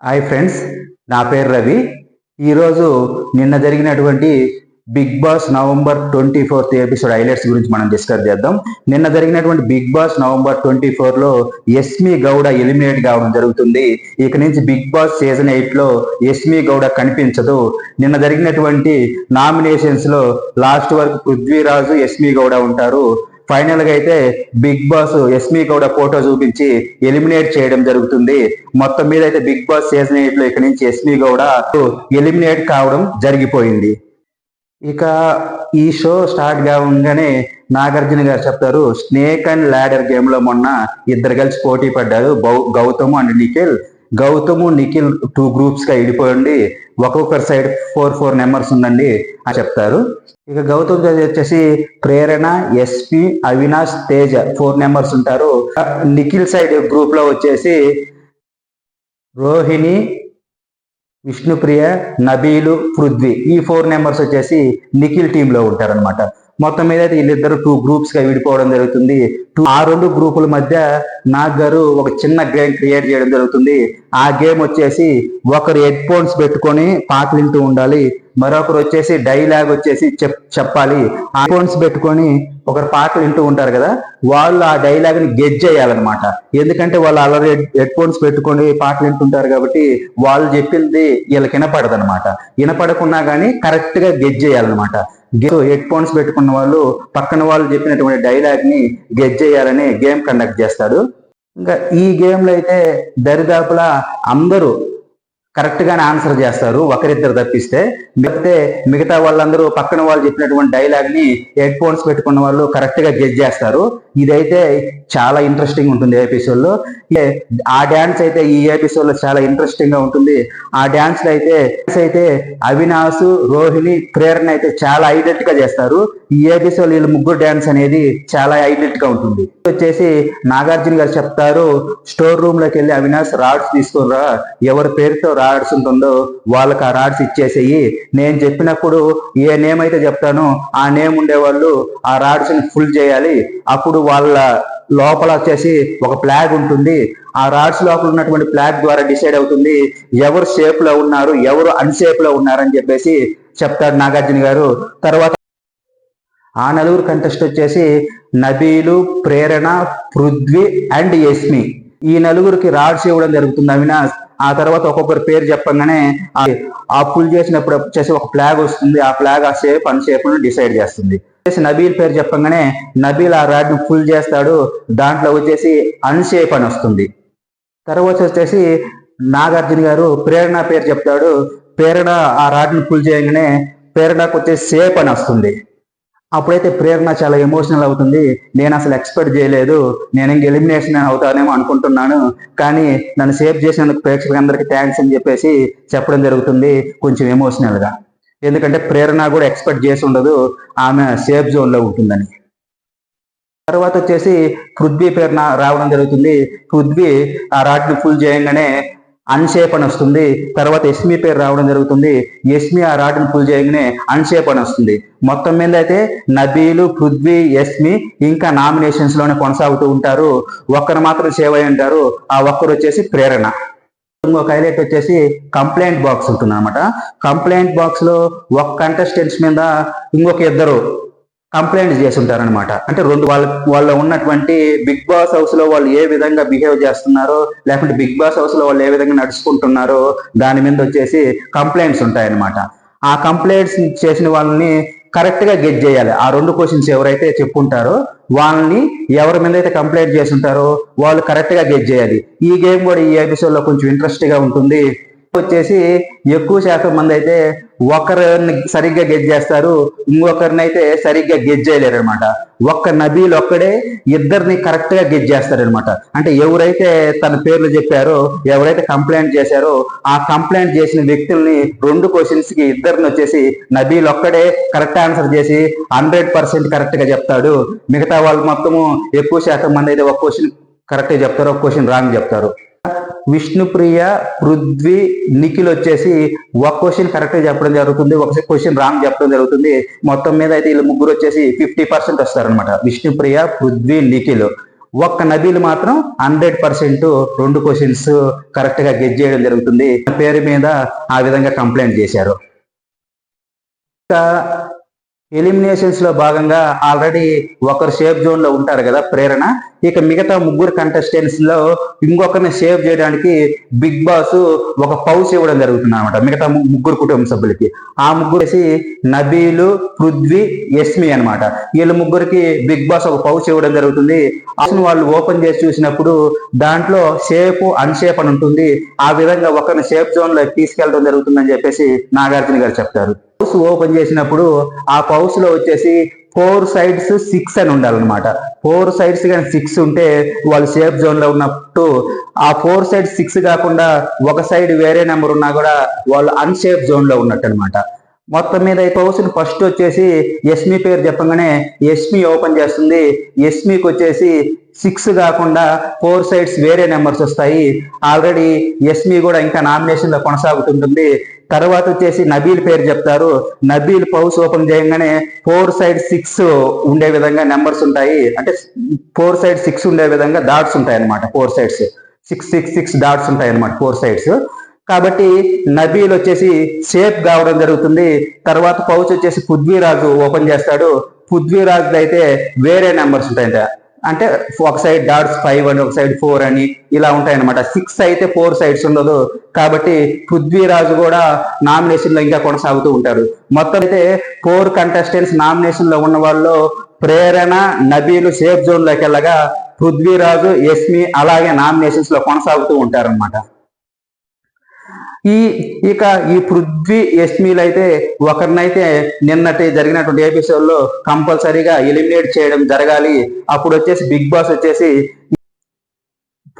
Hi friends, నా పేరు రవి. ఈరోజు నిన్న జరిగినటువంటి Bigg Boss November 24th episode highlights గురించి మనం డిస్కస్ చేద్దాం. నిన్న జరిగినటువంటి బిగ్ బాస్ నవంబర్ 24లో యస్మి గౌడ ఎలిమినేట్ కావడం జరుగుతుంది. ఇక నుంచి బిగ్ బాస్ సీజన్ 8లో యస్మి గౌడ కనిపించదు. నిన్న జరిగినటువంటి నామినేషన్స్ లో లాస్ట్ వరకు పృథ్వీరాజు, యస్మి గౌడ ఉంటారు. ఫైనల్ గా అయితే Bigg Boss Yashmi Gowda photo చూపించి ఎలిమినేట్ చేయడం జరుగుతుంది. మొత్తం మీద అయితే బిగ్ బాస్ సీజన్ 8లో ఇక నుంచి యస్మి గౌడ ఎలిమినేట్ కావడం జరిగిపోయింది. ఇక ఈ షో స్టార్ట్ కావగానే నాగార్జున గారు చెప్తారు, స్నేక్ అండ్ ల్యాడర్ గేమ్ లో మొన్న ఇద్దరు కలిసి పోటీ పడ్డారు, గౌతమ్ అండ్ నిఖిల్. గౌతమ్, నిఖిల్ 2 గ్రూప్స్ గా విడిపోయింది, ఒక్కొక్కరి సైడ్ 4 నెంబర్స్ ఉందండి అని చెప్తారు. ఇక గౌతమ్ వచ్చేసి ప్రేరణ, ఎస్పి, అవినాష్, తేజ 4 నెంబర్స్ ఉంటారు. నిఖిల్ సైడ్ గ్రూప్ లో వచ్చేసి రోహిణి, విష్ణుప్రియ, నబీలు, పృథ్వీ ఈ 4 నెంబర్స్ వచ్చేసి నిఖిల్ టీమ్ లో ఉంటారనమాట. మొత్తం మీద అయితే వీళ్ళిద్దరు 2 గ్రూప్స్ గా విడిపోవడం జరుగుతుంది. ఆ 2 గ్రూపుల మధ్య నాగ్ గారు ఒక చిన్న గేమ్ క్రియేట్ చేయడం జరుగుతుంది. ఆ గేమ్ వచ్చేసి ఒకరు హెడ్ ఫోన్స్ పెట్టుకొని పాటలు వింటూ ఉండాలి, మరొకరు వచ్చేసి డైలాగ్ వచ్చేసి చెప్పాలి. హెడ్ ఫోన్స్ పెట్టుకొని ఒకరు పాటలు వింటూ ఉంటారు కదా, వాళ్ళు ఆ డైలాగ్ ని గెజ్ చేయాలన్నమాట. ఎందుకంటే వాళ్ళు ఆల్రెడీ హెడ్ ఫోన్స్ పెట్టుకొని పాటలు వింటుంటారు కాబట్టి వాళ్ళు చెప్పింది వీళ్ళకి వినపడదు అనమాట. వినపడకున్నా కానీ కరెక్ట్ గా గెజ్ చేయాలన్నమాట. హెడ్ ఫోన్స్ పెట్టుకున్న వాళ్ళు పక్కన వాళ్ళు చెప్పినటువంటి డైలాగ్ ని గెజ్ చేయాలని గేమ్ కండక్ట్ చేస్తాడు. ఇంకా ఈ గేమ్ లో అయితే దరిదాపులా అందరూ కరెక్ట్ గానే ఆన్సర్ చేస్తారు, ఒకరిద్దరు తప్పిస్తే. మిగతా వాళ్ళందరూ పక్కన వాళ్ళు చెప్పినటువంటి డైలాగ్ ని హెడ్ ఫోన్స్ పెట్టుకున్న వాళ్ళు కరెక్ట్ గా గెజ్ చేస్తారు. ఇదైతే చాలా ఇంట్రెస్టింగ్ ఉంటుంది ఎపిసోడ్ లో. ఆ డాన్స్ అయితే ఈ ఎపిసోడ్ లో చాలా ఇంట్రెస్టింగ్ గా ఉంటుంది. ఆ డాన్స్ లో అయితే అవినాష్, రోహిణి, ప్రేరణ అయితే చాలా హైలైట్ గా చేస్తారు. ఈ ఎపిసోడ్ వీళ్ళు ముగ్గురు డాన్స్ అనేది చాలా హైలైట్ గా ఉంటుంది. వచ్చేసి నాగార్జున గారు చెప్తారు, స్టోర్ రూమ్ లోకి వెళ్ళి అవినాష్ రాడ్స్ తీసుకురా, ఎవరి పేరుతో రాడ్స్ ఉంటుందో వాళ్ళకి ఆ రాడ్స్ ఇచ్చేసేయి, నేను చెప్పినప్పుడు ఏ నేమ్ అయితే చెప్తానో ఆ నేమ్ ఉండేవాళ్ళు ఆ రాడ్స్ ని ఫుల్ చేయాలి. అప్పుడు వాళ్ళ లోపల వచ్చేసి ఒక ఫ్లాగ్ ఉంటుంది, ఆ రాడ్స్ లోపల ఉన్నటువంటి ఫ్లాగ్ ద్వారా డిసైడ్ అవుతుంది ఎవరు షేప్ లో ఉన్నారు, ఎవరు అన్షేప్ లో ఉన్నారని చెప్పేసి చెప్తాడు నాగార్జున గారు. తర్వాత ఆ నలుగురు కంటెస్ట్ వచ్చేసి నబీలు, ప్రేరణ, పృథ్వీ అండ్ యస్మి. ఈ నలుగురికి రాడ్స్ ఇవ్వడం జరుగుతుంది అవినాష్. ఆ తర్వాత ఒక్కొక్కరి పేరు చెప్పగానే ఆ పుల్ చేసినప్పుడు వచ్చేసి ఒక ఫ్లాగ్ వస్తుంది, ఆ ఫ్లాగ్ ఆ షేప్ అన్షేప్ ను డిసైడ్ చేస్తుంది. నబీల్ పేరు చెప్పగానే నబీల్ ఆ రాడ్ ను ఫుల్ చేస్తాడు, దాంట్లో వచ్చేసి అన్షేప్ అని వస్తుంది. తర్వాత వచ్చేసి నాగార్జున గారు ప్రేరణ పేరు చెప్తాడు, ప్రేరణ ఆ రాడ్ ను ఫుల్ చేయగానే ప్రేరణకు వచ్చేసి షేప్ అని వస్తుంది. అప్పుడైతే ప్రేరణ చాలా ఎమోషనల్ అవుతుంది, నేను అసలు ఎక్స్పెక్ట్ చేయలేదు, నేను ఇంక ఎలిమినేషన్ అవుతానేమో అనుకుంటున్నాను, కానీ నన్ను సేవ్ చేసినందుకు ప్రేక్షకులందరికీ థ్యాంక్స్ అని చెప్పేసి చెప్పడం జరుగుతుంది కొంచెం ఎమోషనల్ గా. ఎందుకంటే ప్రేరణ కూడా ఎక్స్పెక్ట్ చేసి ఉండదు ఆమె సేఫ్ జోన్ లో ఉంటుందని. తర్వాత వచ్చేసి పృథ్వీ పేరు రావడం జరుగుతుంది. పృథ్వీ ఆ రాడ్ ని ఫుల్ చేయగానే అన్షేప్ అని వస్తుంది. తర్వాత ఎస్మి పేరు రావడం జరుగుతుంది, ఎస్మి ఆ రాడ్ని ఫుల్ చేయగానే అన్షేప్ అని వస్తుంది. మొత్తం మీద అయితే నబీలు, పృథ్వీ, ఎస్మి ఇంకా నామినేషన్స్ లోనే కొనసాగుతూ ఉంటారు. ఒక్కరు మాత్రం సేవ్ అయి ఉంటారు, ఆ ఒక్కరు వచ్చేసి ప్రేరణ. ఇంకొక హైలైట్ వచ్చేసి కంప్లైంట్ బాక్స్ ఉంటుంది అనమాట. కంప్లైంట్ బాక్స్ లో ఒక కంటెస్టెంట్స్ మీద ఇంకొక ఇద్దరు కంప్లైంట్ చేసి ఉంటారనమాట. అంటే వాళ్ళ ఉన్నటువంటి బిగ్ బాస్ హౌస్ లో వాళ్ళు ఏ విధంగా బిహేవ్ చేస్తున్నారో, లేకుంటే బిగ్ బాస్ హౌస్ లో వాళ్ళు ఏ విధంగా నడుచుకుంటున్నారో దాని మీద వచ్చేసి కంప్లైంట్స్ ఉంటాయన్నమాట. ఆ కంప్లైంట్స్ చేసిన వాళ్ళని కరెక్ట్ గా గెట్ చేయాలి. ఆ 2 క్వశ్చన్స్ ఎవరైతే చెప్పుంటారో వాళ్ళని ఎవరి మీద అయితే కంప్లైంట్ చేసి ఉంటారో వాళ్ళు కరెక్ట్ గా గెట్ చేయాలి. ఈ గేమ్ కూడా ఈ ఎపిసోడ్ లో కొంచెం ఇంట్రెస్ట్ గా ఉంటుంది. వచ్చేసి ఎక్కువ శాతం మంది అయితే ఒకరిని సరిగ్గా గెజ్ చేస్తారు, ఇంకొకరిని అయితే సరిగ్గా గెజ్ చేయలేరు అనమాట. ఒక్క నబీల్ ఒక్కడే ఇద్దరిని కరెక్ట్ గా గెజ్ చేస్తారనమాట. అంటే ఎవరైతే తన పేర్లు చెప్పారో, ఎవరైతే కంప్లైంట్ చేశారో ఆ కంప్లైంట్ చేసిన వ్యక్తుల్ని 2 క్వశ్చన్స్ కి ఇద్దరిని వచ్చేసి నబీల్ ఒక్కడే కరెక్ట్ ఆన్సర్ చేసి 100% కరెక్ట్ గా చెప్తాడు. మిగతా వాళ్ళు మొత్తము ఎక్కువ శాతం మంది అయితే ఒక క్వశ్చన్ కరెక్ట్ గా చెప్తారు, ఒక క్వశ్చన్ రాంగ్ చెప్తారు. విష్ణుప్రియ, పృథ్వీ, నిఖిల్ వచ్చేసి ఒక క్వశ్చన్ కరెక్ట్ గా చెప్పడం జరుగుతుంది, ఒక క్వశ్చన్ రాంగ్ చెప్పడం జరుగుతుంది. మొత్తం మీద అయితే వీళ్ళు ముగ్గురు వచ్చేసి 50% వస్తారనమాట. విష్ణుప్రియ, పృథ్వీ, నిఖిల్ ఒక్క నబీల్ మాత్రం 100% 2 క్వశ్చన్స్ కరెక్ట్ గా గెస్ చేయడం జరుగుతుంది. పేరు మీద ఆ విధంగా కంప్లైంట్ చేశారు. ఎలిమినేషన్స్ లో భాగంగా ఆల్రెడీ ఒకరు సేఫ్ జోన్ లో ఉంటారు కదా ప్రేరణ. ఇక మిగతా 3 కంటెస్టెంట్స్ లో ఇంకొకరిని సేవ్ చేయడానికి బిగ్ బాస్ ఒక పౌచ్ ఇవ్వడం జరుగుతుంది అనమాట మిగతా 3 కుటుంబ సభ్యులకి. ఆ 3 నబీలు, పృథ్వీ, యస్మి అనమాట. వీళ్ళ 3కి బిగ్ బాస్ ఒక పౌచ్ ఇవ్వడం జరుగుతుంది. అసలు వాళ్ళు ఓపెన్ చేసి చూసినప్పుడు దాంట్లో సేఫ్ అన్సేఫ్ అని ఉంటుంది. ఆ విధంగా ఒకరిని సేఫ్ జోన్ లో తీసుకెళ్ళడం జరుగుతుందని చెప్పేసి నాగార్జున గారు చెప్తారు. పౌస్ ఓపెన్ చేసినప్పుడు ఆ పౌస్ లో వచ్చేసి 4 sides 6 అని ఉండాలన్నమాట. 4 sides కానీ 6 ఉంటే వాళ్ళు సేఫ్ జోన్ లో ఉన్నట్టు. ఆ 4 sides 6 కాకుండా ఒక సైడ్ వేరే నెంబర్ ఉన్నా కూడా వాళ్ళు అన్సేఫ్ జోన్ లో ఉన్నట్టు అనమాట. మొత్తం మీద ఈ పౌస్ ఫస్ట్ వచ్చేసి యస్మి పేరు చెప్పగానే యస్మి ఓపెన్ చేస్తుంది. యస్మికి వచ్చేసి 6 కాకుండా 4 sides వేరే నెంబర్స్ వస్తాయి. ఆల్రెడీ యస్మి కూడా ఇంకా నామినేషన్ లో కొనసాగుతుంటుంది. తర్వాత వచ్చేసి నబీల్ పేరు చెప్తారు. నబీల్ పౌస్ ఓపెన్ చేయగానే 4 sides 6 ఉండే విధంగా నెంబర్స్ ఉంటాయి. అంటే 4 sides 6 ఉండే విధంగా డాట్స్ ఉంటాయి అనమాట. 4 sides 6 డాట్స్ ఉంటాయి అనమాట 4 sides. కాబట్టి నబీల్ వచ్చేసి సేఫ్ కావడం జరుగుతుంది. తర్వాత పౌచ్ వచ్చేసి పృథ్వీరాజు ఓపెన్ చేస్తాడు. పృథ్వీరాజు అయితే వేరే నెంబర్స్ ఉంటాయంట. అంటే ఒక సైడ్ డాట్స్ 5 అని, ఒక సైడ్ 4 అని ఇలా ఉంటాయన్నమాట. 6 అయితే 4 sides ఉండదు. కాబట్టి పృథ్వీరాజు కూడా నామినేషన్ లో ఇంకా కొనసాగుతూ ఉంటారు. మొత్తం అయితే 4 కంటెస్టెంట్స్ నామినేషన్ లో ఉన్న వాళ్ళు ప్రేరణ, నబీలు సేఫ్ జోన్ లోకి వెళ్ళగా పృథ్వీరాజు, యస్మి అలాగే నామినేషన్స్ లో కొనసాగుతూ ఉంటారన్నమాట. ఈ పృథ్వీ, యస్మిలు అయితే ఒకరినైతే నిన్నటి జరిగినటువంటి ఎపిసోడ్ లో కంపల్సరీగా ఎలిమినేట్ చేయడం జరగాలి. అప్పుడు వచ్చేసి బిగ్ బాస్ వచ్చేసి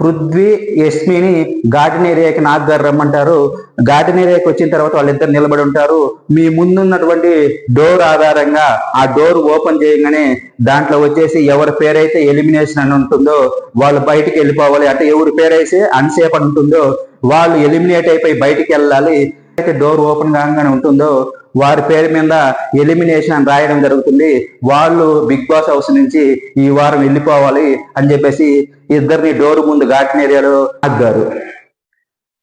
పృథ్వీ, యస్మిని గార్డెన్ ఏరియాకి నాగ్ గారు రమ్మంటారు. గార్డెన్ ఏరియాకి వచ్చిన తర్వాత వాళ్ళిద్దరు నిలబడి ఉంటారు. మీ ముందున్నటువంటి డోర్ ఆధారంగా ఆ డోర్ ఓపెన్ చేయగానే దాంట్లో వచ్చేసి ఎవరి పేరైతే ఎలిమినేషన్ అని ఉంటుందో వాళ్ళు బయటికి వెళ్ళిపోవాలి. అంటే ఎవరి పేరైతే అన్సేఫ్ అని ఉంటుందో వాళ్ళు ఎలిమినేట్ అయిపోయి బయటికి వెళ్ళాలి. అయితే డోర్ ఓపెన్ కాగానే ఉంటుందో వారి పేరు మీద ఎలిమినేషన్ అని రాయడం జరుగుతుంది. వాళ్ళు బిగ్ బాస్ హౌస్ నుంచి ఈ వారం వెళ్ళిపోవాలి అని చెప్పేసి ఇద్దరిని డోర్ ముందు గార్డెన్ ఏరియాలో ఆగారు.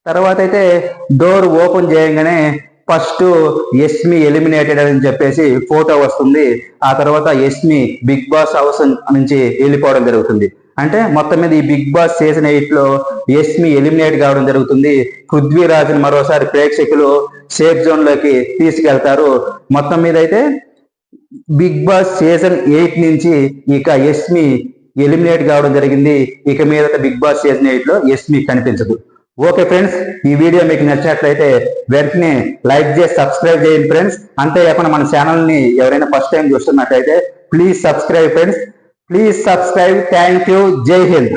తర్వాత అయితే డోర్ ఓపెన్ చేయగానే ఫస్ట్ యస్మి ఎలిమినేటెడ్ అని చెప్పేసి ఫోటో వస్తుంది. ఆ తర్వాత యస్మి బిగ్ బాస్ హౌస్ నుంచి వెళ్ళిపోవడం జరుగుతుంది. అంటే మొత్తం మీద ఈ బిగ్ బాస్ సీజన్ 8 లో యస్మి ఎలిమినేట్ కావడం జరుగుతుంది. పృథ్వీరాజుని మరోసారి ప్రేక్షకులు సేఫ్ జోన్ లోకి తీసుకెళ్తారు. మొత్తం మీద అయితే బిగ్ బాస్ సీజన్ 8 నుంచి ఇక యస్మి ఎలిమినేట్ కావడం జరిగింది. ఇక మీద బిగ్ బాస్ సీజన్ 8 లో యస్మి కనిపించదు. ఓకే ఫ్రెండ్స్, ఈ వీడియో మీకు నచ్చినట్లయితే వెంటనే లైక్ చేసి సబ్స్క్రైబ్ చేయండి ఫ్రెండ్స్. అంతేకాకుండా మన ఛానల్ ని ఎవరైనా ఫస్ట్ టైం చూస్తున్నట్లయితే please subscribe friends. Please subscribe. Thank you. జై హింద్.